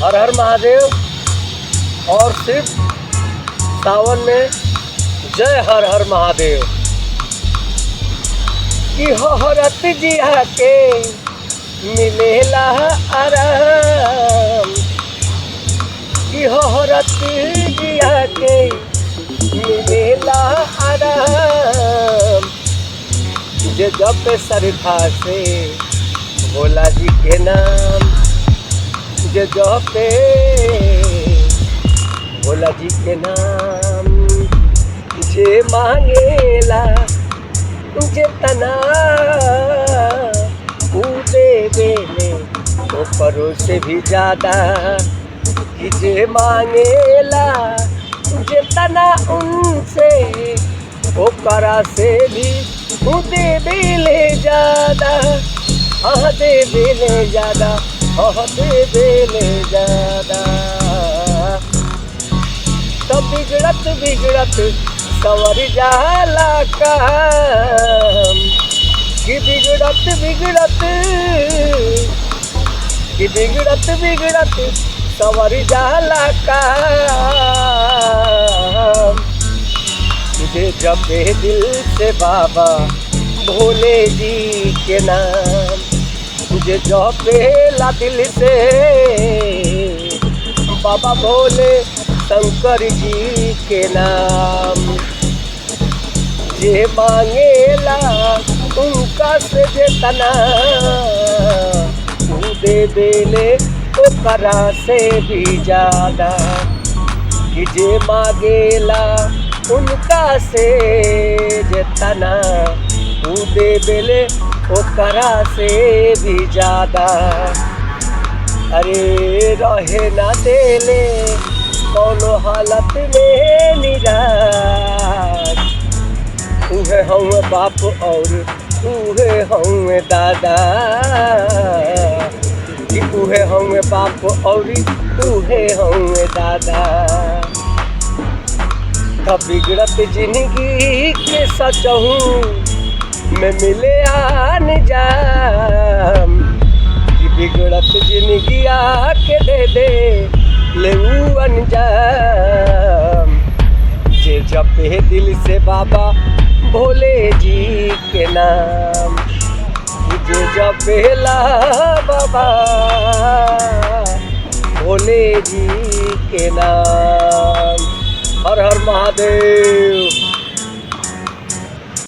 हर हर महादेव। और सिर्फ सावन में जय हर हर महादेव की हरत जिया के मिलेला आराम, की हरत जिया के मिलेला आराम। जे जप सरधा से भोला जी के नाम, जे जपे भोला जी के नाम। जे मांगेला जे तना दे बेले ऊपरों से भी ज्यादा, कि जे मांगेला जे तना उनसे ओकरा से भी दे बेले ज्यादा। हाँ दे बेले ज्यादा, हाँ दे बेले ज्यादा। तब बिगड़त बिगड़त सवर जाला काम, कि बिगड़त बिगड़त कि बिगड़त बिगड़त सवर जाला काम। तुझे जपे दिल से बाबा भोले जी के नाम, तुझे जपेला दिल से बाबा भोले शंकर जी के नाम। जे मांगेला उनका से जे तना दे बेले ओकरा से भी ज्यादा, कि जे मांगेला उनका से जे तना दे बेले ओकरा से भी ज्यादा। अरे रहे ना देले कौनो हालत में निराश, उहे हूँ बाप और उहे हूँ दादा, कि उहे हूँ बाप और उहे हूँ दादा। तब बिगड़त जिंदगी के सचहूँ में मिले आन जाम, कि बिगड़त जिंदगी आके दे दे ले अंजाम। जे जपे दिल से बाबा भोले जी के नाम, जे जपेला बाबा भोले जी के नाम। हर हर महादेव।